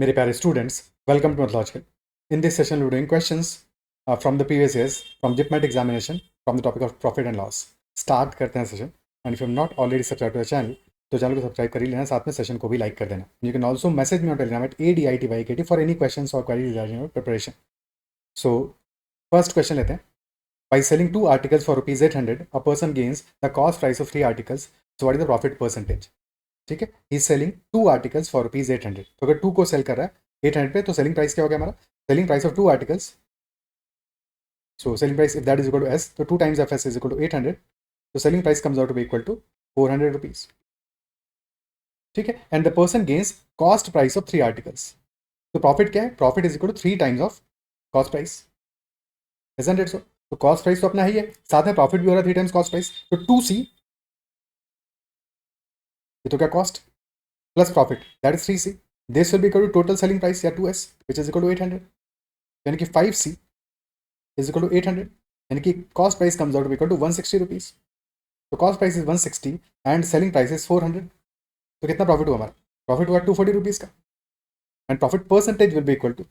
मेरे प्यारे students, welcome to Mathlogical. In this session, we're doing questions from the previous years, from JIPMET examination, from the topic of profit and loss. Start करते हैं session. And if you have not already subscribed to the channel, तो channel को subscribe कर ही लेना, साथ में session को भी लाइक कर देना. You can also message me on Telegram at ADITYKT for any questions or queries regarding your preparation. So, first question लेते हैं. By selling 2 articles for rupees 800, a person gains the cost price of 3 articles. So, what is the profit percentage? ठीक है, he is selling 2 articles for rupees 800. तो अगर 2 को cell कर रहा है 800 पे, तो सेलिंग प्राइस क्या हो गया हमारा? Selling price of 2 articles. So selling price if that is equal to S, तो 2 times of S is equal to 800. तो selling price comes out to be equal to 400 rupees. ठीक है, and the person gains cost price of 3 articles. तो profit क्या है? Profit is equal to 3 times of cost price. Isn't it so? तो cost price तो अपना ही है, साथ में प्रॉफिट भी हो रहा है 3 टाइम्स कॉस्ट प्राइस. तो 2C, ये तो क्या cost plus profit, that is 3C. This will be equal to total selling price या 2S, which is equal to 800. यानी कि 5C इज इक्वल टू 800. यानी कि cost price comes out to equal to 160 rupees. तो cost price is 160 and selling price is 400. तो कितना profit हुआ हमारा? प्रॉफिट हुआ 240 रुपीज का. And profit percentage will be equal to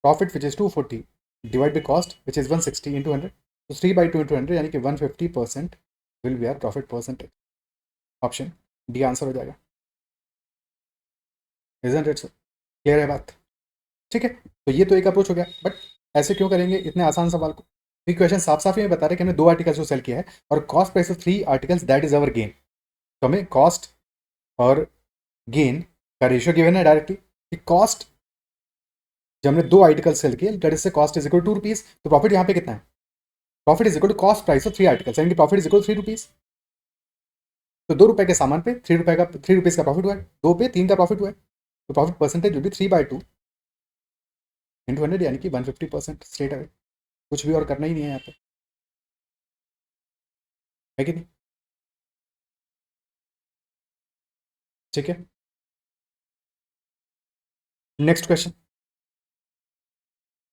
profit which is 240 divide by cost which is 160 into 100. तो 3/2 into 100, यानी कि 150% will be our profit percentage. Option D answer हो जाएगा. Isn't it so? क्लियर है बात? ठीक है, तो ये तो एक अप्रोच हो गया. बट ऐसे क्यों करेंगे इतने आसान सवाल को? ये क्वेश्चन साफ साफ ही बता रहे कि हमने 2 आर्टिकल्स को सेल किया है और cost price of 3 articles that is our gain. तो हमें कॉस्ट और गेन का रेशियो गिवन है डायरेक्टली कि कॉस्ट, जब हमने 2 आर्टिकल्स सेल किए, दैट इज से cost is equal to 2 rupees. तो प्रॉफिट यहाँ पे कितना है? Profit is equal to cost price of 3 articles, यानी कि प्रॉफिट इज इक्वल 3 रुपीज. तो 2 रुपए के सामान पे 3 रुपीज का प्रॉफिट हुआ है, 2 पे 3 का प्रॉफिट हुआ है. तो profit percentage will B 3/2 into 100, यानी कि 150% स्ट्रेट अवे. कुछ भी और करना ही नहीं है यहाँ पे, है कि नहीं? ठीक है, next question.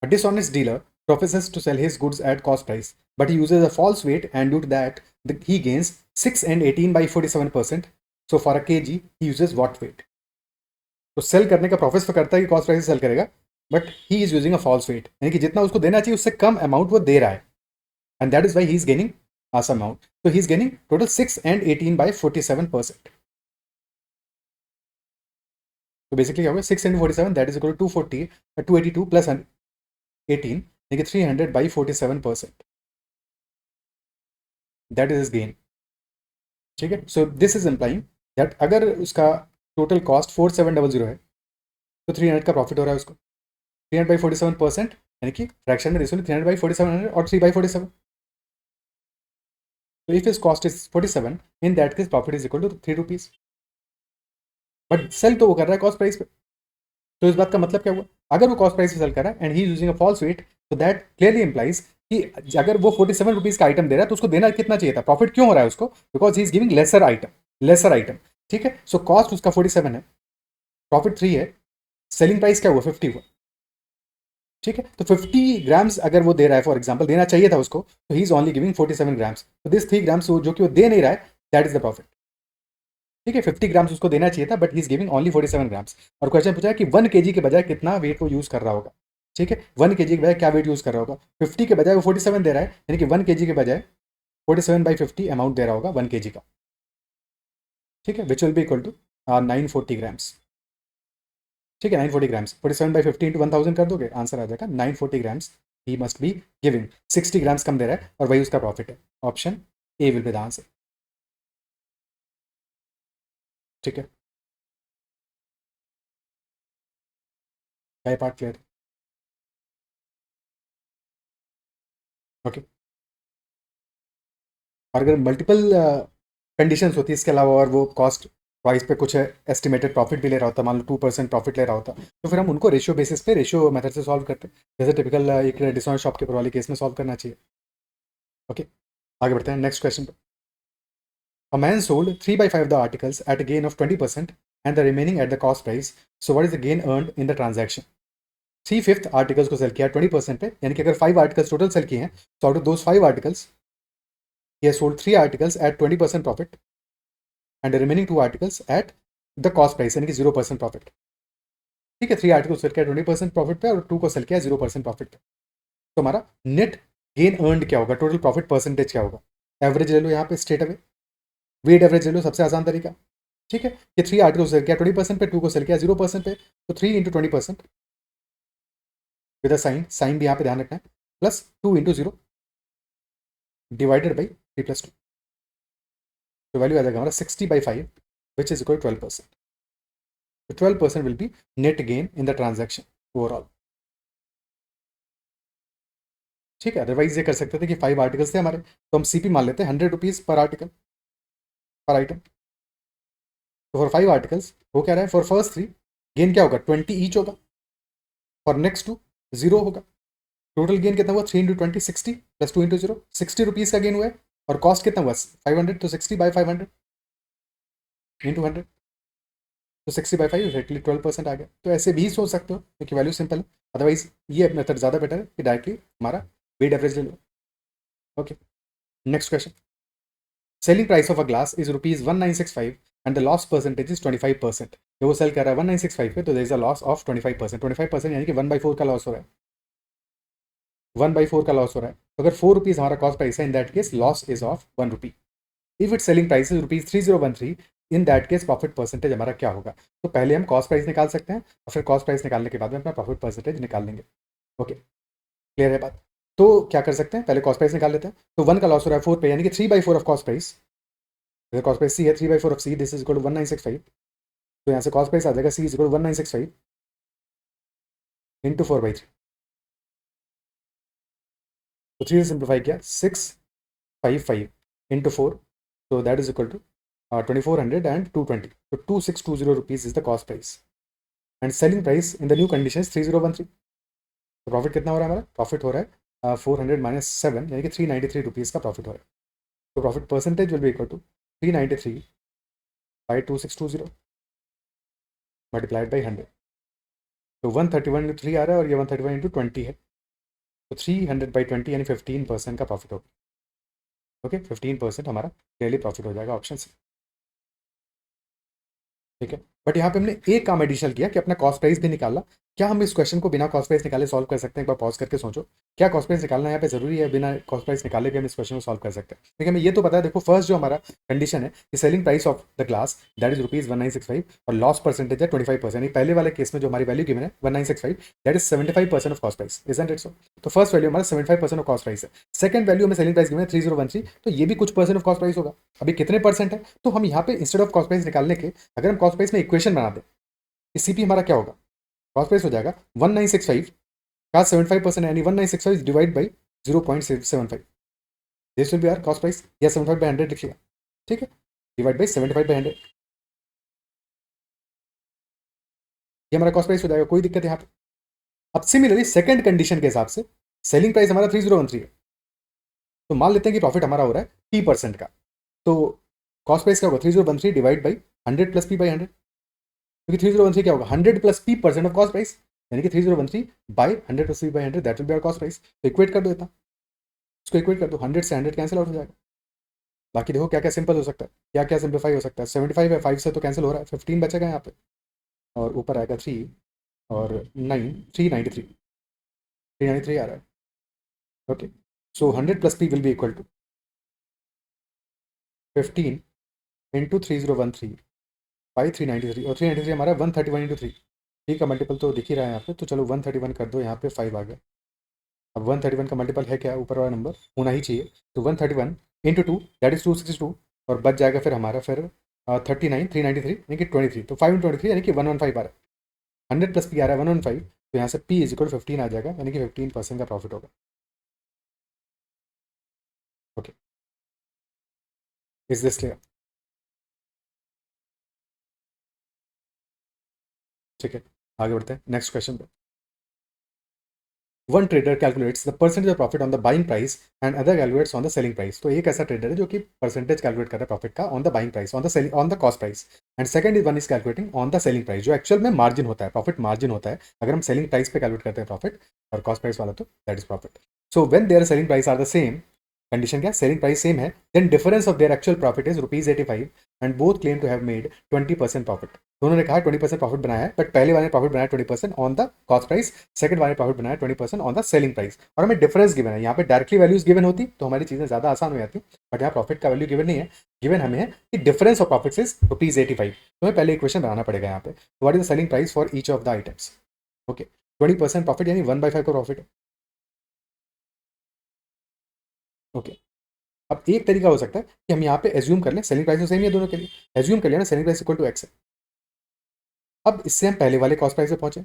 A dishonest dealer professes to sell his goods at cost price, but he uses a false weight, and due to that, he gains 6 and 18 by 47%. So for a kg, he uses what weight? तो sell करने का profess तो करता है कि cost price से sell करेगा, but he is using a false weight, यानी कि जितना उसको देना चाहिए उससे कम अमाउंट वो दे रहा है. And that is why he is gaining as amount. तो he is gaining total 6 and 18 by 47%. तो बेसिकली क्या होगा? 6 into 47 that is equal to 282 plus 18, यानी कि 300 by 47%. That is gain. ठीक है, so this is implying that अगर उसका टोटल कॉस्ट 4700 है, तो 300 का प्रॉफिट हो रहा है उसको. 300 by 47%, यानी कि फ्रैक्शन में देखो 300 by 4700 और 3/47. तो if is cost is 47, in that case profit is equal to 3 rupees. But sell तो वो कर रहा है कॉस्ट प्राइस पे. तो इस बात का मतलब क्या हुआ? अगर वो कॉस्ट प्राइस पे सेल कर रहा है and he is using a false weight, तो दैट क्लियरली इंप्लाइज कि अगर वो 47 रुपीज का आइटम दे रहा है, तो उसको देना कितना चाहिए था? प्रॉफिट क्यों हो रहा है उसको? Because he is giving lesser item. ठीक है, सो कॉस्ट उसका 47 है, प्रॉफिट 3 है, सेलिंग प्राइस क्या हुआ? 50 हुआ. ठीक है, तो 50 ग्राम्स अगर वो दे रहा है, फॉर एग्जाम्पल देना चाहिए था उसको, तो he is only giving 47 grams. तो दिस 3 ग्राम्स जो कि वो दे नहीं रहा है, दैट इज द प्रॉफिट. ठीक है, 50 ग्राम्स उसको देना चाहिए था, but he is giving only 47 grams. और क्वेश्चन पूछा है कि 1 kg के बजाय कितना वेट वो यूज कर रहा होगा. ठीक है, 1 kg के बजाय क्या वेट यूज कर रहा होगा? 50 के बजाय वो 47 दे रहा है, यानी कि 1 kg के बजाय 47/50 अमाउंट दे रहा होगा 1 kg का. ठीक है, which will be equal to 940 grams. ठीक है, 940 ग्राम्स 47/50 इंटू 1000 कर दोगे, आंसर आ जाएगा 940 grams. He must be giving 60 grams कम दे रहा है और वही उसका प्रॉफिट है. Option A will be the answer. ठीक है, क्या पार्ट क्लियर? ओके. और अगर मल्टीपल कंडीशंस होती है इसके अलावा, और वो कॉस्ट प्राइस पे कुछ एस्टिमेटेड प्रॉफिट भी ले रहा होता, मान लो 2% प्रॉफिट ले रहा होता, तो फिर हम उनको रेशियो बेसिस पे, रेशियो मेथड से सॉल्व करते हैं, जैसे टिपिकल एक डिसऑनेस्ट शॉपकीपर वाले केस में सॉल्व करना चाहिए. ओके, आगे बढ़ते हैं नेक्स्ट क्वेश्चन पे. A man sold 3/5 the articles at a gain of 20% and the remaining at the cost price. So what is the gain earned in the transaction? 3/5 articles को cell किया 20% पे, यानी कि अगर 5 आर्टिकल्स टोटल सेल किए हैं, तो out of those 5 articles he has sold 3 articles at 20% profit and the remaining 2 articles at the cost price, यानी कि 0% प्रॉफिट. ठीक है, 3 आर्टिकल सेल किया 20% प्रॉफिट पे और 2 को सेल किया 0% प्रॉफिट पे। तो हमारा नेट गेन अर्नड क्या होगा, टोटल प्रॉफिट परसेंटेज क्या होगा? एवरेज ले लो यहाँ पे स्ट्रेट अवे, वेट एवरेज ले लो, सबसे आसान तरीका। ठीक है, कि 3 आर्टिकल सेल किया 20% पे, 2 को सेल किया 0% पे, तो 3 into 20% with a sign, sign भी यहाँ पे ध्यान रखना है, प्लस 2 इंटू 0 डिवाइडेड बाई 3+2, तो वैल्यू आ जाएगा हमारा 60/5 विच इज इक्वल 12%। तो 12% will be net gain in the transaction overall. ठीक है, अदरवाइज ये कर सकते थे कि 5 आर्टिकल्स थे हमारे, तो हम सीपी मान लेते हैं 100 रुपीज पर आर्टिकल, पर आइटम। तो फॉर 5 आर्टिकल्स वो कह रहा है फॉर फर्स्ट 3 गेन क्या होगा, 20 ईच होगा, और नेक्स्ट 2 0 होगा। टोटल गेन कितना हुआ, 3 इंटू 20 60 प्लस 2 इंटू 0 60 रुपीज का गेन हुआ है, और कॉस्ट कितना हुआ 500, तो 60/500 इंटू 100, तो 60/5 एक्जैक्टली 12% आ गया। तो ऐसे भी सोच सकते हो क्योंकि वैल्यू सिंपल है, अदरवाइज ये मेथड ज़्यादा बेटर है कि डायरेक्टली हमारा वेट एवरेज ले लो। Okay, next question, selling price of a glass is ₹1965 and the loss percentage is 25%। वो सेल कर रहा है 1965 पे, तो there is a loss of 25%। 25% यानी कि 1/4 का लॉस हो रहा है, 1/4 का लॉस हो रहा है। तो अगर 4 रुपीज़ हमारा कॉस्ट प्राइस है, इन that case laws is of 1 rupee. If it selling price is ₹3013, in that case profit percentage हमारा क्या होगा? तो पहले हम कॉस्ट प्राइस निकाल सकते हैं और फिर कॉस्ट प्राइस निकालने के बाद में अपना प्रॉफिट परसेंटेज निकाल लेंगे। ओके, क्लियर है बात? तो क्या कर सकते हैं, पहले कॉस्ट प्राइस निकाल लेते हैं। तो 1 का लॉस हो रहा है 4 पे, यानी कि 3/4 of cost price. Cost price C है, 3/4 of C, this is equal to 1965। तो यहाँ से कॉस्ट प्राइस आ जाएगा C is equal to 1965 into 4/3। तो 3 से सिंप्लीफाई किया 655 into 4, so that is equal to 2400 and 220, so 2620 rupees is the cost price and selling price in the new condition is 3013। तो profit कितना हो रहा है हमारा, प्रॉफिट हो रहा है 400 माइनस 7 यानी कि 393 रुपीज़ का प्रॉफिट हो रहा है। तो profit percentage will be equal to 393/2620 multiplied by 100। तो 131 इंटू 3 आ रहा है और ये 131 इंटू 20 है, तो 300/20 यानी 15% का प्रॉफिट होगा। ओके, 15% हमारा डेली प्रॉफिट हो जाएगा ऑप्शन से। ठीक है, बट यहाँ पे हमने एक काम एडिशनल किया कि अपना कॉस्ट प्राइस भी निकाला। क्या हम इस क्वेश्चन को बिना कॉस्ट प्राइस निकाले सॉल्व कर सकते हैं? एक बार पॉज करके सोचो, क्या कॉस्ट प्राइस निकालना यहाँ पे जरूरी है? बिना कॉस्ट प्राइस निकाले भी हम इस क्वेश्चन को सॉल्व कर सकते हैं। ठीक है, हमें ये तो पता है, देखो फर्स्ट जो हमारा कंडीशन है कि selling price of the glass that is ₹1965 और लॉस परसेंटेज है 25%। पहले वाले केस में जो हमारी वैल्यू गिवन है 1965 that is 75% of cost price, isn't it so? तो फर्स्ट वैल्यू हमारा 75% ऑफ कॉस्ट प्राइस है। सेकंड वैल्यू में सेलिंग प्राइस गिवन है 3013, तो ये भी कुछ परसेंट ऑफ कॉस्ट प्राइस होगा। अभी कितने परसेंट है, तो हम यहाँ पे इंस्टेड ऑफ कॉस्ट प्राइस निकालने के अगर हम कॉस्ट प्राइस में इक्वेशन बना दें, सीपी हमारा क्या होगा, कॉस्ट प्राइस हो जाएगा 1965 का 75% यानी 1965 divide by 0.75, this will be our cost price, या 75/100 लिखिएगा। ठीक है, डिवाइड बाई 75/100, ये हमारा कॉस्ट प्राइस हो जाएगा, कोई दिक्कत यहाँ पे। अब सिमिलरली सेकंड कंडीशन के हिसाब से सेलिंग प्राइस हमारा 3013 है, तो मान लेते हैं कि प्रॉफिट हमारा हो रहा है P% का, तो कॉस्ट प्राइस क्या होगा 3013 डिवाइड बाई 100 प्लस P/100, क्योंकि 3013 क्या होगा 100 plus P% of cost price, यानी कि 3013 by 100 plus P/100 that will be our cost price. तो इक्वेट कर दो, इतना इसको इक्वेट कर दो, 100 से 100 कैंसिल आउट हो जाएगा। बाकी देखो क्या क्या सिंपल हो सकता है, क्या क्या सिंप्लीफाई हो सकता है। 75 है, 5 से तो कैंसिल हो रहा है, 15 बचेगा यहाँ पे, और ऊपर आएगा 3 और 9, 393 आ रहा है। Okay, so 100 plus P will be equal to 15 into 3013 by 393, और 393 हमारा 131 इंटू 3, ठीक है, मल्टीपल तो दिख ही रहा है यहाँ पे, तो चलो 131 कर दो, यहाँ पे 5 आ गया। अब 131 का मल्टीपल है क्या, ऊपर वाला नंबर होना ही चाहिए, तो 131 इंटू 2 दैट इज 262, और बच जाएगा फिर हमारा फिर 39 393 यानी कि 23, तो 5 यानी कि 115 आ रहा है, 100 प्लस P आ रहा है 115, तो यहाँ से P इज इक्वल 15 आ जाएगा, यानी कि 15% का प्रॉफिट होगा। Okay, is this clear? ठीक है, आगे बढ़ते हैं नेक्स्ट क्वेश्चन पे। One trader calculates the percentage of profit on the buying price and other calculates on the selling price. तो एक ऐसा ट्रेडर है जो कि परसेंटेज कैलकुलेट कर रहा है प्रॉफिट का on the buying price, on the selling, on the cost price, and second is one is calculating on the selling price, जो एक्चुअल में मार्जिन होता है, प्रॉफिट मार्जिन होता है। अगर हम सेलिंग प्राइस पे कैलकुलेट करते हैं प्रॉफिट और कॉस्ट प्राइस वाला, तो that is profit. So when their selling price are the same, condition क्या, सेलिंग प्राइस सेम है, then difference of their actual profit is ₹85 and both claim to have made 20% profit. दोनों ने कहा 20% profit बनाया है, but पहले वाले ने प्रॉफिट बनाया 20% on the cost price, second वाले ने प्रॉफिट बनाया 20% ऑन द सेलिंग प्राइस, और हमें डिफरेंस गिवन है। यहाँ पे डायरेक्टली वैल्यूज गिवन होती तो हमारी चीजें ज्यादा आसान हो जाती, बट यहाँ प्रॉफिट का वैल्यू गिवन नहीं है, गिवन हमें है कि डिफरेंस ऑफ प्रॉफिट इज ₹85। तो हमें पहले इक्वेशन बनाना पड़ेगा यहाँ पे, what is the selling price for each of the items. Okay, 20% profit यानी 1/5 का प्रॉफिट है। ओके, अब एक तरीका हो सकता है कि हम यहाँ पे एज्यूम कर लें सेलिंग प्राइस तो सेम ही है दोनों के लिए, एज्यूम कर लिया ना selling price equal to x है। अब इससे हम पहले वाले कॉस्ट प्राइस पे पहुंचे,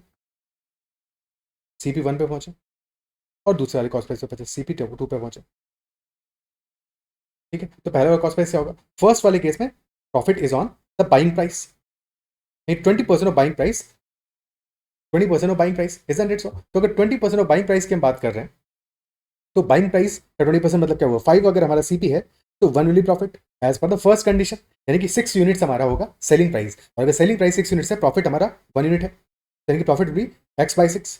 CP1 पे पहुंचे, और दूसरे वाले कॉस्ट प्राइस पे पहुंचे, CP2 पे पहुंचे। ठीक है, तो पहले वाला कॉस्ट प्राइस क्या होगा, फर्स्ट वाले केस में profit is on the buying price, 20% of buying price, 20% of buying price, isn't it so? तो अगर 20% ऑफ बाइंग प्राइस की हम बात कर रहे हैं, तो बाइंग प्राइस का 20% मतलब क्या हुआ, 5 अगर हमारा CP है तो 1 will be profit as per the first condition, यानी कि 6 यूनिट्स हमारा होगा सेलिंग प्राइस, और अगर सेलिंग प्राइस 6 यूनिट्स है, प्रॉफिट हमारा 1 यूनिट है, यानी कि प्रॉफिट भी x/6।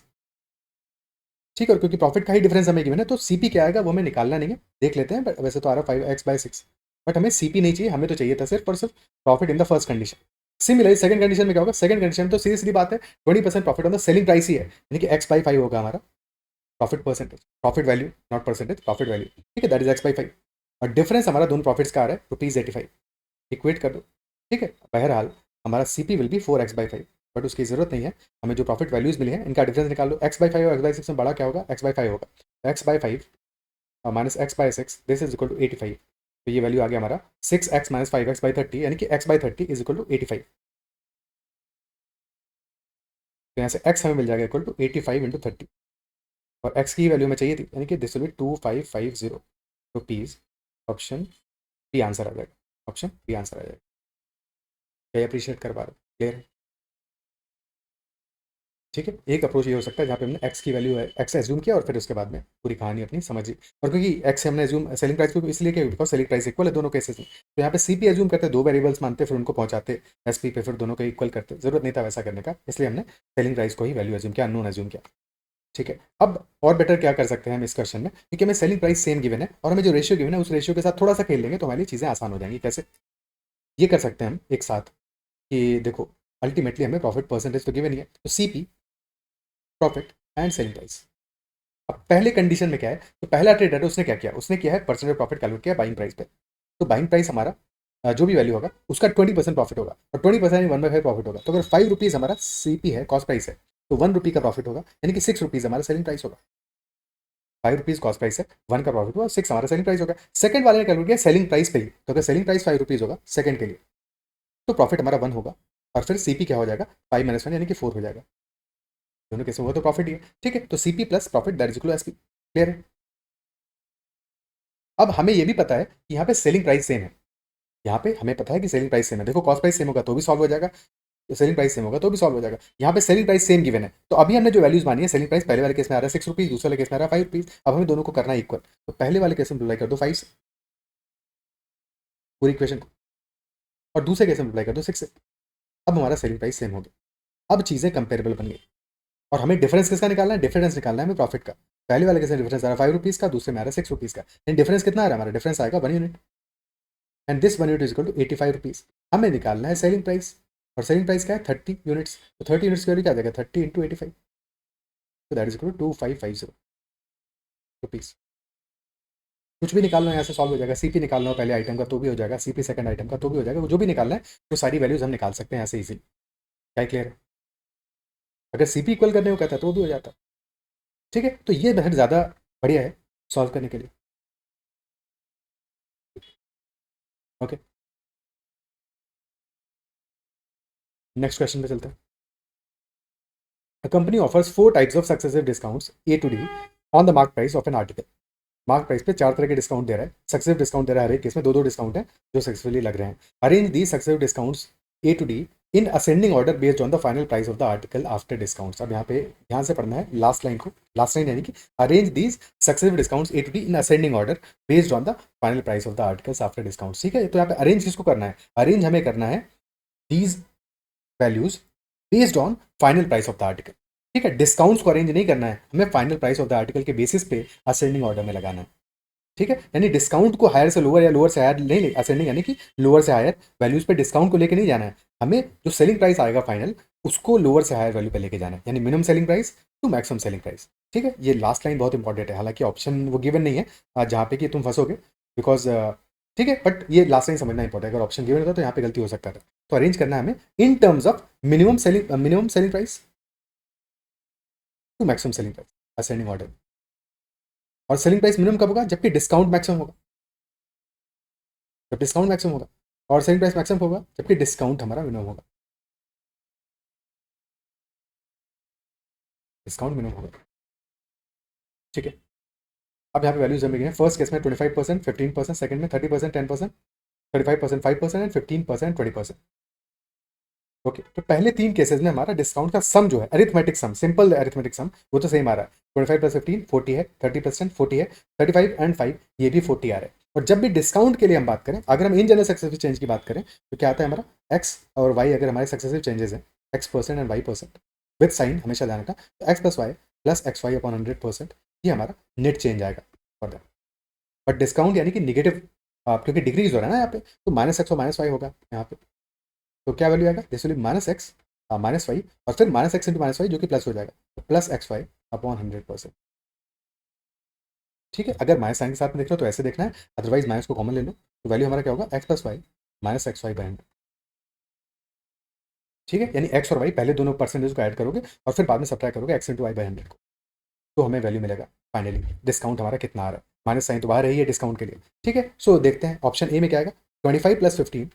ठीक है, और क्योंकि प्रॉफिट का ही डिफरेंस हमें गिवन है, तो CP क्या आएगा वो हमें निकालना नहीं है, देख लेते हैं, वैसे तो आ रहा 5x/6, बट हमें CP नहीं चाहिए, हमें तो चाहिए था सिर्फ और सिर्फ profit in the first condition. Similarly second condition में क्या होगा, सेकंड कंडीशन में तो सीधी सीधी बात है, 20% profit on the selling price ही है, यानी कि x/5 होगा हमारा profit percentage, profit value, not percentage, profit value. ठीक है, दैट इज x/5, और डिफरेंस हमारा दोनों प्रॉफिट्स का आ रहा है ₹85, इक्वेट कर दो। ठीक है, बहरहाल हमारा CP will be 4x/5, but उसकी जरूरत नहीं है, हमें जो प्रॉफिट वैल्यूज मिली है इनका डिफरेंस निकाल लो, x/5 और x/6 में बड़ा क्या होगा, x/5 होगा, x/5 minus x/6, this is equal to 85, तो ये वैल्यू आ गया हमारा 6x माइनस 5x/30, यानी कि x/30 इज इक्वल टू 85। तो यहाँ से x हमें मिल जाएगा इक्वल टू 85 इंटू 30, और x की वैल्यू हमें चाहिए थी, यानी कि this will be 2550 rupees. Option B answer आ जाएगा, ऑप्शन बी आंसर आ जाएगा। क्या अप्रिशिएट कर पा रहे हो, क्लियर है? ठीक है, एक अप्रोच ये हो सकता है जहाँ पे हमने x की वैल्यू x एज्यूम किया और फिर उसके बाद में पूरी कहानी अपनी समझी, और क्योंकि x हमने एज्यूम सेलिंग प्राइस को इसलिए किया बिकॉज सेलिंग प्राइस इक्वल है दोनों केसेस में, तो यहाँ पे CP एज्यूम करते, दो वेरिएबल्स मानते, फिर उनको पहुंचाते SP पे, फिर दोनों को इक्वल करते, जरूरत नहीं था वैसा करने का, इसलिए हमने सेलिंग प्राइस को ही वैल्यू एज्यूम किया, अननोन एज्यूम किया। ठीक है, अब और बेटर क्या कर सकते हैं हम इस क्वेश्चन में, क्योंकि हमें सेलिंग प्राइस सेम गिवन है और हमें जो रेशियो गिवन है उस रेशियो के साथ थोड़ा सा खेल लेंगे तो हमारी चीज़ें आसान हो जाएंगी। कैसे ये कर सकते हैं हम एक साथ, कि देखो अल्टीमेटली हमें प्रॉफिट परसेंटेज तो गिवन ही है, तो CP, profit and selling price. अब पहले कंडीशन में क्या है, तो पहला ट्रेडर उसने क्या किया, उसने किया है परसेंटेज प्रॉफिट कैलकुलेट किया बाइंग प्राइस पे, तो बाइंग प्राइस हमारा जो भी वैल्यू होगा उसका 20% प्रॉफिट होगा, और 20% 1/5 प्रॉफिट होगा, तो अगर ₹5 हमारा CP है, कॉस्ट प्राइस है, तो ₹1 का प्रॉफिट होगा, यानी कि ₹6 हमारा सेलिंग प्राइस होगा। ₹5 कॉस्ट प्राइस है, 1 का प्रॉफिट हुआ, 6 हमारा सेलिंग प्राइस होगा। सेकंड वाले ने कैलकुलेट किया सेलिंग प्राइस पे ही, तो अगर सेलिंग प्राइस ₹5 होगा सेकंड के लिए, तो प्रॉफिट हमारा 1 होगा, और फिर CP क्या हो जाएगा, 5 - 1 यानी कि 4 हो जाएगा, दोनों कैसे हुआ तो प्रॉफिट ही है। ठीक है, तो CP plus profit that is equal to SP, clear है? अब हमें ये भी पता है कि यहाँ पे सेलिंग प्राइस सेम है, यहाँ पे हमें पता है कि सेलिंग प्राइस सेम है, देखो कॉस्ट प्राइस सेम होगा तो भी सॉल्व हो जाएगा, तो सेलिंग प्राइस सेम होगा तो भी सॉल्व हो जाएगा। यहाँ पे सेलिंग प्राइस सेम गिवन है, तो अभी हमने जो वैल्यूज मानी है, सेलिंग प्राइस पहले वाले केस में आ रहा है ₹6, दूसरे वाले केस में आ रहा है ₹5, अब हमें दोनों को करना है इक्वल, तो पहले वाले केस में मल्टीप्लाई कर दो 5 से पूरी इक्वेशन को, और दूसरे केस में मल्टीप्लाई कर दो 6 से, अब हमारा सेलिंग प्राइस सेम हो गया, अब चीज़ें कंपेरेबल बन गई, और हमें डिफरेंस किसका निकालना है, डिफरेंस निकालना है हमें प्रॉफिट का। पहले वाले केस में डिफरेंस आ रहा है ₹5 का, दूसरे में आ रहा है ₹6 का, एंड डिफरेंस कितना आ रहा है, हमारा डिफरेंस आएगा 1 unit, and this 1 unit is equal to ₹85। हमें निकालना है सेलिंग प्राइस, और सेलिंग प्राइस क्या है 30 यूनिट्स, तो 30 यूनिट्स की वैल्यू क्या आ जाएगा 30 इंटू 85, तो that is equal to 2550 rupees. कुछ भी निकालना है यहाँ से सॉल्व हो जाएगा, CP निकालना हो पहले आइटम का तो भी हो जाएगा, CP सेकंड आइटम का तो भी हो जाएगा, जो भी निकालना है वो सारी वैल्यूज हम निकाल सकते हैं यहाँ से इजीली। क्या क्लियर है? अगर CP इक्वल करने को कहता है तो वो भी हो जाता। ठीक है, तो ये मेथड ज़्यादा बढ़िया है सॉल्व करने के लिए। ओके, नेक्स्ट क्वेश्चन पे चलते हैं। A company offers 4 types of successive discounts A to D on the mark price of an article. Mark price पे 4 तरह के डिस्काउंट दे रहा है, सक्सेसिव डिस्काउंट दे रहा है, हर एक केस में दो डिस्काउंट है जो सक्सेसफुली लग रहे हैं। Arrange the successive discounts A to D in ascending order based on the final price of the article after discounts. अब यहाँ पे ध्यान से पढ़ना है लास्ट लाइन को, लास्ट लाइन यानी कि arrange these successive discounts A to D in ascending order based on the final price of the articles after discounts. ठीक है, तो यहाँ पे अरेंज किसको करना है, अरेंज हमें करना है these values based on final price of the article. ठीक है, डिस्काउंट्स को अरेंज नहीं करना है, हमें final price of the article के बेसिस पे असेंडिंग ऑर्डर में लगाना है। ठीक है, यानी डिस्काउंट को हायर से लोअर या लोअर से हायर नहीं असेंडिंग, यानी कि लोअर से हायर वैल्यूज पे डिस्काउंट को लेके नहीं जाना है हमें, जो सेलिंग प्राइस आएगा फाइनल उसको लोअर से हायर वैल्यू पे लेके जाना है, यानी minimum selling price to maximum selling price. ठीक है, ये लास्ट लाइन बहुत इंपॉर्टेंट है, हालांकि ऑप्शन वो गिवन नहीं है जहाँ पे कि तुम फंसोगे, बिकॉज ठीक है, बट ये लास्ट लाइन समझना इंपॉर्टेंट है, अगर ऑप्शन गिवन होता तो यहाँ पे गलती हो सकता था। तो अरेंज करना है हमें in terms of minimum selling price to maximum selling price, ascending order. और सेलिंग प्राइस मिनिमम कब होगा, जबकि डिस्काउंट मैक्सिमम होगा, जब डिस्काउंट मैक्सिमम होगा, और सेलिंग प्राइस मैक्सिमम होगा जबकि डिस्काउंट हमारा मिनिमम होगा, डिस्काउंट मिनिमम होगा। ठीक है, अब यहाँ पे वैल्यूज हमें गिने, फर्स्ट केस में 25%, 15%, सेकंड में 30%, 10%, 35%, 5% एंड 15%, 20%। ओके, तो पहले तीन केसेस में हमारा डिस्काउंट का सम जो है, अरिथमेटिक सम, सिंपल अरिथमेटिक सम, वो तो सेम आ रहा है, 25 प्लस 15 40 है, 30% 40 है, 35 एंड 5 ये भी 40 आ रहा है। और जब भी डिस्काउंट के लिए हम बात करें, अगर हम इन जनरल सक्सेसिव चेंज की बात करें तो क्या आता है हमारा एक्स और वाई, अगर हमारे सक्सेसिव चेंजेस हैं x% and y% with sign हमेशा ध्यान रखना, तो x plus y plus x y upon 100% ये हमारा नेट चेंज आएगा फॉर दैट। बट डिस्काउंट यानी कि निगेटिव, क्योंकि डिक्रीज हो रहा है ना यहाँ पे, तो माइनस एक्स और माइनस वाई होगा यहाँ पे, तो क्या वैल्यू आएगा, this will be minus x minus y, और फिर minus x into minus y जो कि प्लस हो जाएगा, तो प्लस एक्स वाई अपॉन 100%। ठीक है, अगर माइनस साइन के साथ में देख रहे हो तो ऐसे देखना है, अदरवाइज माइनस को कॉमन ले लो, तो वैल्यू हमारा क्या होगा, x plus y minus x y by 100। ठीक है, यानी एक्स और वाई पहले दोनों परसेंटेज को ऐड करोगे और फिर बाद में सब्ट्रैक्ट करोगे एक्स इंटू वाई बाई 100 को, तो हमें वैल्यू मिलेगा फाइनली डिस्काउंट हमारा कितना आ रहा है, माइनस साइन तो बाहर है ही है डिस्काउंट के लिए। ठीक है, सो देखते हैं ऑप्शन ए में क्या आएगा, 25 प्लस 15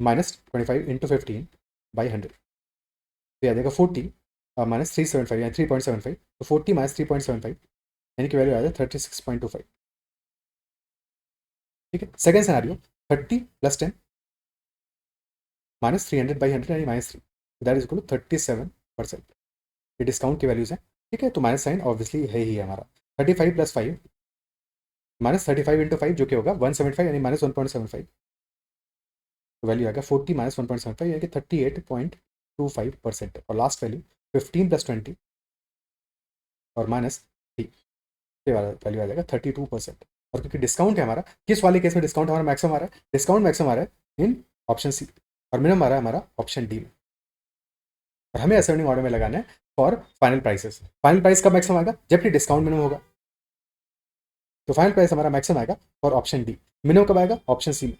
माइनस 25 इंटू 15 बाई 100, तो आ जाएगा 40 माइनस 375 यानी 3.75, तो 40 माइनस 3.75 यानी कि वैल्यू आ जाए 36.25। ठीक है, second scenario 30 plus 10 minus 300 by 100 यानी minus 3, that is equal to 37%। ये डिस्काउंट की वैल्यूज है। ठीक है, तो माइनस साइन ऑब्वियसली है ही हमारा, 35 प्लस 5 माइनस 35 इंटू 5 जो कि होगा 175 यानी माइनस 1.75, तो वैल्यू आएगा 40 माइनस 1.75 यानी कि 38.25%। और लास्ट वैल्यू 15 प्लस 20 और माइनस 3, ये वाला वैल्यू आ जाएगा 32%। और क्योंकि डिस्काउंट है हमारा, किस वाले केस में डिस्काउंट हमारा मैक्सिमम आ रहा है, डिस्काउंट मैक्सिमम आ रहा है इन ऑप्शन सी, और मिनिमम आ रहा है हमारा ऑप्शन डी में। और हमें असेंडिंग ऑर्डर में लगाना है for final prices. Final price कब मैक्सिमम आएगा, जबकि डिस्काउंट मिनिमम होगा, तो फाइनल प्राइस हमारा मैक्सिमम आएगा फॉर ऑप्शन डी। मिनिमम कब आएगा, ऑप्शन सी में,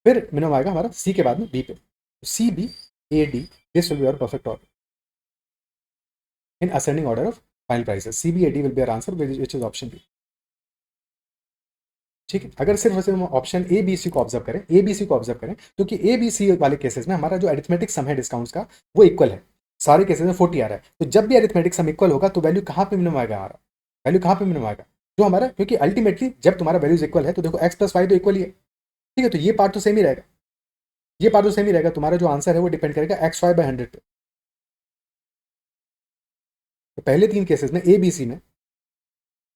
फिर मिनिमम आएगा हमारा सी के बाद में बी पे, C B A D, this will be our perfect order in ascending order of final prices, C B A D will be our answer which is option B. ठीक है, अगर सिर्फ वैसे हम ऑप्शन ए बी सी को observe करें, A B C को observe करें, क्योंकि ए बी सी वाले केसेस में हमारा जो अरिथमेटिक सम है डिस्काउंट्स का वो इक्वल है, सारे केसेस में 40 आ रहा है, तो जब भी अरिथमेटिक सम इक्वल होगा तो वैल्यू कहाँ पे मिनिमम आएगा हमारा, वैल्यू कहाँ पे मिनिमम आएगा, जो हमारा, क्योंकि अल्टीमेटली जब तुम्हारा वैल्यूज इक्वल है तो देखो एक्स प्लस वाई तो इक्वल ही है। ठीक है, तो ये पार्ट तो सेम ही रहेगा, ये पार्ट तो सेम ही रहेगा, तुम्हारा जो आंसर है वो डिपेंड करेगा एक्स वाई बाई 100 पे। तो पहले तीन केसेस में ए बी सी में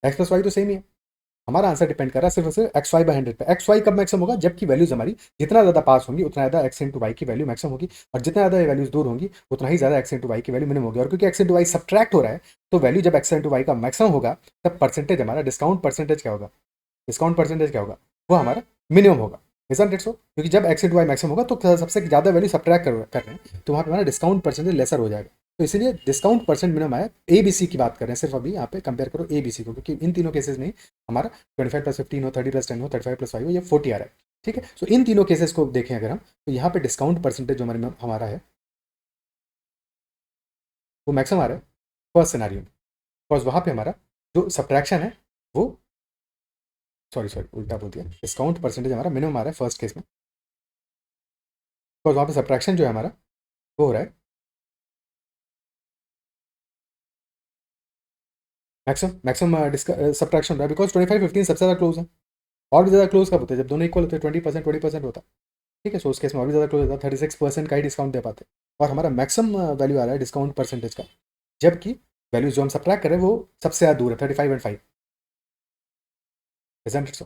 एक्स प्लस वाई तो सेम ही है, हमारा आंसर डिपेंड कर रहा है सिर्फ और सिर्फ एक्स वाई बाई 100 पे। एक्स वाई कब मैक्सिमम होगा, जबकि वैल्यूज हमारी जितना ज्यादा पास होंगी उतना ज्यादा एक्स इंटू वाई की वैल्यू मैक्सिमम होगी, और जितना ज्यादा वैल्यूज दूर होंगी उतना ही ज्यादा एक्स इंटू वाई की वैल्यू मिनिमम होगी। और क्योंकि एक्स इंटू वाई सब्ट्रैक्ट हो रहा है, तो वैल्यू जब एक्स इंटू वाई का मैक्सिमम होगा तब परसेंटेज हमारा डिस्काउंट परसेंटेज क्या होगा, डिस्काउंट परसेंटेज क्या होगा, वो हमारा मिनिमम होगा। इजंट इट सो, क्योंकि जब एक्स इंटू वाई मैक्सिमम होगा तो सबसे ज्यादा वैल्यू सब्ट्रैक्ट कर रहे हैं, तो वहाँ पे हमारा डिस्काउंट परसेंटेज लेसर हो जाएगा। तो इसीलिए डिस्काउंट परसेंट मिनिमम आया, ए बी सी की बात कर रहे हैं सिर्फ अभी यहाँ पे, कंपेयर करो ए बी सी को, क्योंकि इन तीनों केसेस में हमारा 25 प्लस 15 हो, 30 प्लस 10 हो, 35 प्लस 5 हो, ये 40 आ रहा है। ठीक है, सो इन तीनों केसेस को देखें अगर हम, तो यहाँ पे डिस्काउंट परसेंटेज जो हमारा है वो मैक्सिमम आ रहा है फर्स्ट सिनेरियो में, बिकॉज वहाँ पे हमारा जो सब्ट्रैक्शन है वो, सॉरी सॉरी उल्टा बोल दिया, डिस्काउंट परसेंटेज हमारा मिनिमम आ रहा है फर्स्ट केस में, बिकॉज वहाँ पे सब्ट्रैक्शन जो है हमारा वो हो रहा है मैक्सिमम सब्ट्रैक्शन हो रहा है, बिकॉज 25 15 सबसे ज़्यादा क्लोज है। और भी ज़्यादा क्लोज कब होते हैं, जब दोनों इक्वल होते हैं, 20% होता है। ठीक है, सो उस केस में और भी ज़्यादा क्लोज होता है, 36% का ही डिस्काउंट दे पाते हैं, और हमारा मैक्सिमम वैल्यू आ रहा है डिस्काउंट परसेंटेज का, जबकि वैल्यूज जो हम सब्ट्रैक्ट करें वो सबसे ज़्यादा दूर है, 35 एंड 5। इजंट इट सो?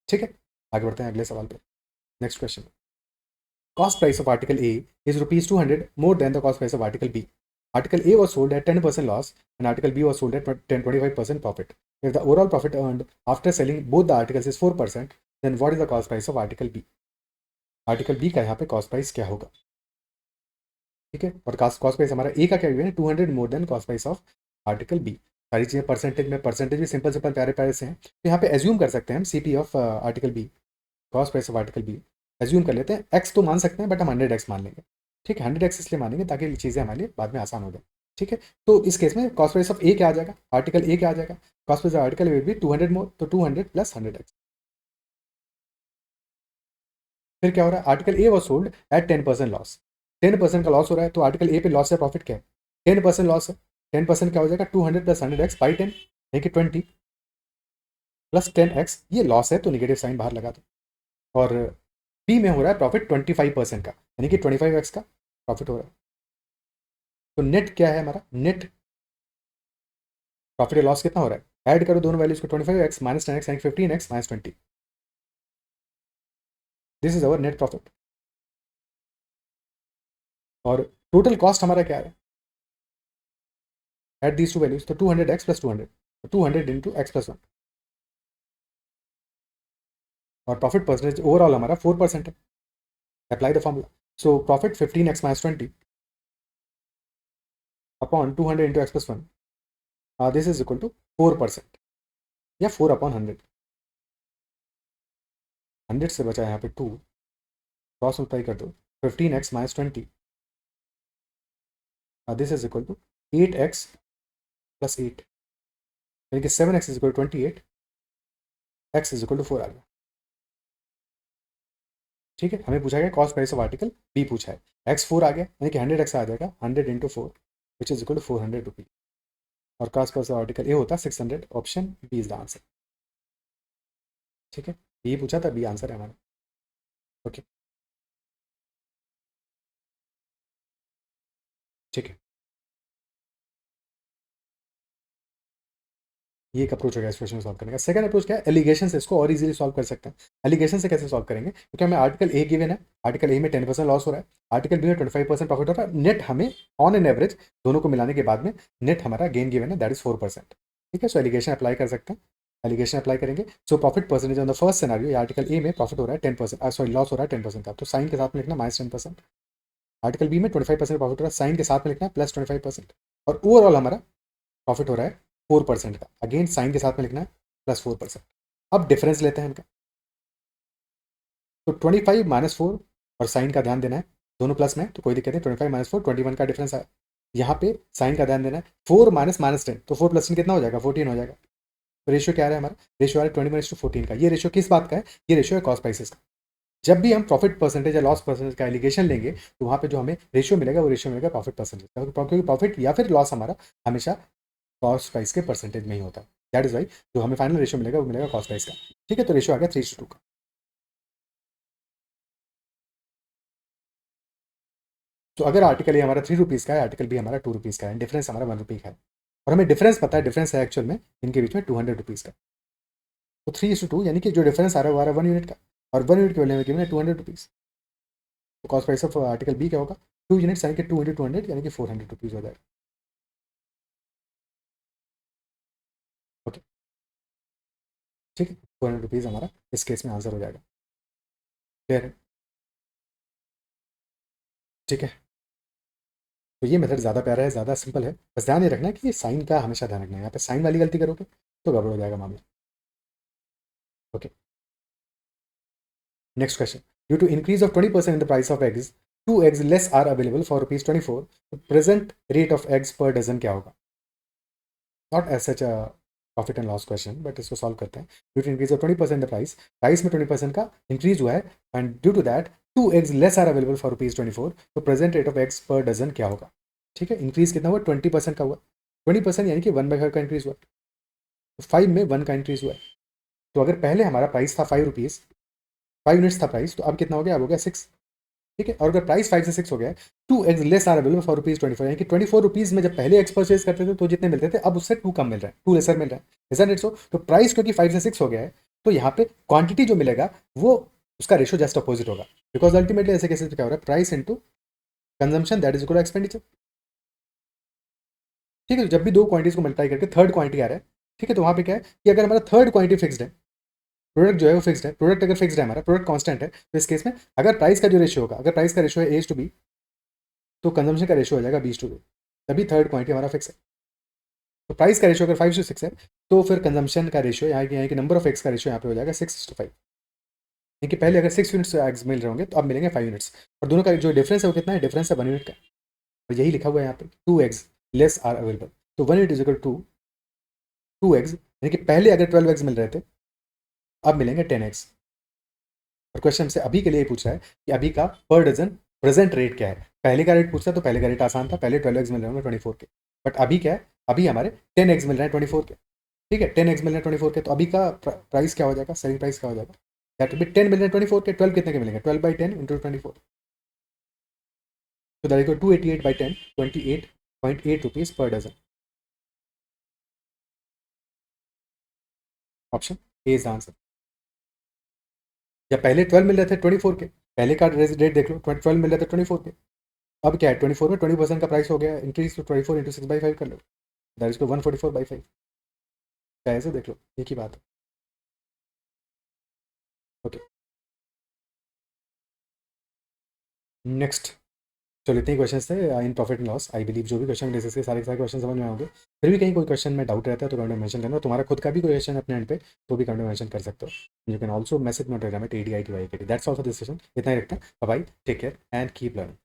ठीक है, आगे बढ़ते हैं अगले सवाल पे। Next question, cost price of article A is rupees 200 more than the cost price of article B. Article A was sold at 10% loss and Article B was sold at 25% profit. If the overall profit earned after selling both the articles is 4%, then what is the cost price of Article B? Article B का यहाँ पे cost price क्या होगा? ठीक है, और cost price हमारा A का क्या है, 200 more than cost price of Article B. सारी चीज़ें परसेंटेज में, परसेंटेज भी सिंपल सिंपल प्यारे प्यारे से हैं, तो यहाँ पे एज्यूम कर सकते हैं हम CP of article B, cost price of article B assume कर लेते हैं। एक्स तो मान सकते हैं बट हम 100x मान लेंगे। ठीक है, 100x इसलिए मानेंगे ताकि चीज़ें हमारे लिए बाद में आसान हो जाए। ठीक है, तो इस केस में कॉस्ट प्राइस ऑफ ए क्या आ जाएगा, आर्टिकल ए क्या आ जाएगा, कॉस्ट प्राइस ऑफ आर्टिकल ए भी 200 मोर, तो 200 प्लस 100x। फिर क्या हो रहा है, article a was sold at 10% loss, 10% का लॉस हो रहा है, तो आर्टिकल ए पे लॉस या प्रॉफिट क्या है, 10% लॉस है, 10% क्या हो जाएगा, 200 प्लस 100x बाई 10 यानी कि 20 प्लस 10x, ये लॉस है तो निगेटिव साइन बाहर लगा दो। और बी में हो रहा है प्रॉफिट 25% का, यानी कि 25x का प्रॉफिट हो रहा है। तो नेट क्या है हमारा, नेट प्रॉफिट या लॉस कितना हो रहा है, ऐड करो दोनों वैल्यूज को, 25x माइनस 10x यानी 15x minus 20, this is our net profit. और टोटल कॉस्ट हमारा क्या है, एट दीज टू वैल्यूज, तो 200x plus 200, 200 into x plus 1, और प्रॉफिट परसेंटेज ओवरऑल हमारा 4% है। Apply the formula, so profit 15x minus 20 upon 200 into x plus 1, this is equal to 4% या 4 upon 100, 100 से बचा यहाँ पे 2, क्रॉस मल्टीप्लाई कर दो, 15x minus 20, this is equal to 8x plus 8, यानी कि 7x is equal to 28, x is equal to 4 आ गया। ठीक है, हमें पूछा गया cost price of article B पूछा है, x 4 आ गया यानी कि 100x आ जाएगा, 100 into 4 which is equal to 400 rupees, और cost price of article A होता है 600, option B is the answer. ठीक है, ये पूछा था, बी आंसर है हमारा। ओके, ठीक है, ये एक अप्रोच होगा इस क्वेश्चन को सॉल्व करने का। सेकंड अप्रोच क्या है, एलिगेशन से इसको और इजीली सॉल्व कर सकते हैं। एलिगेशन से कैसे सॉल्व करेंगे, क्योंकि हमें आर्टिकल ए गिवन है, आर्टिकल ए में 10% लॉस हो रहा है, आर्टिकल बी में 25% प्रॉफिट हो रहा है, नेट हमें ऑन एन एवरेज दोनों को मिलाने के बाद में नेट हमारा गेन गिवन है, दैट इज 4%। ठीक है, सो एलिगेशन अप्लाई कर सकते हैं, एलिगेशन अप्लाई करेंगे। So profit percentage on the first scenario, article A में प्रॉफिट हो रहा है 10%, सॉरी लॉस हो रहा है 10% का, तो साइन के साथ में लिखना माइनस 10%। आर्टिकल बी में 25% प्रॉफिट हो रहा है, साइन के साथ में लिखना है प्लस 25%, और ओवरऑल हमारा प्रॉफिट हो रहा है 4% का, अगेन साइन के साथ में लिखना है प्लस 4%। अब डिफरेंस लेते हैं इनका, तो 25 माइनस 4 और साइन का ध्यान देना है, दोनों प्लस में तो कोई दिक्कत नहीं, 25 माइनस 4 21 का डिफरेंस है। यहाँ पे साइन का ध्यान देना है, 4 माइनस माइनस 10, तो 4 प्लस 10 कितना हो जाएगा, 14 हो जाएगा। तो रेशियो क्या है हमारा, रेशियो आ रहा है 21:14 का। ये रेशियो किस बात का है, ये रेशियो है कॉस्ट प्राइसेस का। जब भी हम प्रॉफिट परसेंटेज या लॉस परसेंटेज का एलिगेशन लेंगे, तो वहाँ पे जो हमें रेशियो मिलेगा वो रेशियो मिलेगा प्रॉफिट परसेंटेज का, क्योंकि प्रॉफिट या फिर लॉस हमारा हमेशा कॉस्ट प्राइस के परसेंटेज में ही होता है। दैट इज वाई जो हमें फाइनल रेशियो मिलेगा वो मिलेगा कॉस्ट प्राइस का। ठीक है, तो रेशियो आ गया 3:2 का। तो अगर आर्टिकल ए हमारा 3 रुपीज़ का है, आर्टिकल बी हमारा 2 रुपीज़ का है, डिफरेंस हमारा 1 रुपी का है, और हमें डिफरेंस पता है, डिफरेंस है एक्चुअल में इनके बीच में 200 रुपीज़ का। तो 3:2 यानी कि जो डिफरेंस आ रहा है वो आ रहा है 1 यूनिट का, और 1 यूनिट के वैल्यू में गिवन है 200 रुपीज़। तो cost price of article B क्या होगा, 2 यूनिट्स यानी कि 2 इंटू 200 यानी कि 400 रुपीज़ हो जाएगा। ओके, ठीक है, 400 रुपीज़ हमारा इस केस में आंसर हो जाएगा। क्लियर है, ठीक है। तो ये मेथड ज़्यादा प्यारा है, ज़्यादा सिंपल है, बस ध्यान ये रखना है कि ये साइन का हमेशा ध्यान रखना है, यहाँ पे साइन वाली गलती करोगे तो गड़बड़ हो जाएगा मामला। Okay, next question, due to increase of 20% in the price of eggs, 2 eggs less are available for ₹24, present rate of eggs per dozen क्या होगा। Not as such a profit and loss question, but इसको solve करते हैं। Due to increase of 20% the price, price में 20% का increase हुआ है, and due to that 2 eggs less are available for ₹24, तो present rate of eggs per dozen क्या होगा। ठीक है, इंक्रीज कितना हुआ, 20% का हुआ, 20% यानी कि 1/5 का इंक्रीज हुआ, तो 5 में 1 का इंक्रीज हुआ है। तो अगर पहले हमारा प्राइस था 5 रुपीज़, 5 यूनिट्स था प्राइस, तो अब कितना हो गया, अब हो गया 6। ठीक है, और अगर प्राइस 5 से 6 हो गया है, 2 eggs less are available for ₹24, यानी कि 24 रुपीज़ में जब पहले एक्स परचेज करते थे तो जितने मिलते थे, अब उससे 2 कम मिल रहा है, 2 लेसर मिल रहा है, ऐसा नेट। सो तो प्राइस क्योंकि 5 से 6 हो गया है, तो यहाँ पे क्वांटिटी जो मिलेगा वो उसका रेशियो जस्ट अपोजिट होगा, बिकॉज अल्टीमेटली ऐसे केसेस में क्या हो रहा है, price into consumption that is equal to expenditure. ठीक है, तो जब भी दो क्वांटिटीज को मल्टीप्लाई करके थर्ड क्वांटिटी आ रहा है, ठीक है, तो वहाँ पे क्या है कि अगर हमारा थर्ड क्वांटिटी फिक्स्ड है, प्रोडक्ट जो है वो फिक्स्ड है, प्रोडक्ट अगर फिक्स्ड है, हमारा प्रोडक्ट कांस्टेंट है, तो इस केस में अगर प्राइस का जो रेशियो होगा, अगर प्राइस का रेशियो है A/B, तो कंजम्पशन का रेशियो हो जाएगा B/B, तभी थर्ड क्वांटिटी हमारा फिक्स है। तो प्राइस का रेशियो अगर 5:6 है, तो फिर कंजम्पशन का रेशियो यहाँ की नंबर ऑफ एक्स का रेशियो यहाँ पे हो जाएगा 6:5। यानी कि पहले अगर 6 यूनिट्स एग्स मिल रहे होंगे तो अब मिलेंगे 5 यूनिट्स, और दोनों का जो डिफरेंस है वो कितना है, डिफरेंस है 1 यूनिट का, और यही लिखा हुआ है यहाँ पे 2 एग्स लेस आर अवेलेबल, तो 1 unit is equal to 2 eggs, यानी कि पहले अगर 12 एग्स मिल रहे थे अब मिलेंगे 10 एग्स। और क्वेश्चन से अभी के लिए पूछ रहा है कि अभी का पर डजन प्रेजेंट रेट क्या है। पहले का रेट पूछता तो पहले का रेट आसान था, पहले 12 एग्स मिल रहे होंगे 24 के, बट अभी क्या है, अभी हमारे 10 एग्स मिल रहे हैं 24 के, ठीक है, 10 एग्स मिल रहे हैं 24 के, तो अभी का प्राइस क्या हो जाएगा, सेलिंग प्राइस क्या हो जाएगा, दैट विल बी 10 मिल रहे हैं 24 के, 12 कितने के मिलेंगे, 12/10 इंटू 24, तो that is 288/10, 28.8 rupees per dozen. Option A is the answer. या पहले 12 मिल रहे थे 24 के, पहले का रेट देख लो, 12 मिल रहे थे 24 के, अब क्या है 24 में 20% का प्राइस हो गया इंक्रीज, तो 24 इंटू 6/5 कर लो, दैट इज 144/5, क्या ऐसे देख लो, एक ही बात है। ओके, नेक्स्ट, चलो इतने क्वेश्चन थे in profit and loss. I believe जो भी क्वेश्चन डिस्कस के सारे क्वेश्चन समझ में आओगे, फिर भी कहीं कोई क्वेश्चन में डाउट रहता है तो कमेंट में मेंशन करना, तुम्हारा खुद का भी कोई क्वेश्चन अपने एंड पे तो भी कमेंट में मेंशन कर सकते हो। You can also message me on Telegram @ADITYKT। That's all for this session, इतना ही रखते हैं, bye, take care and keep learning.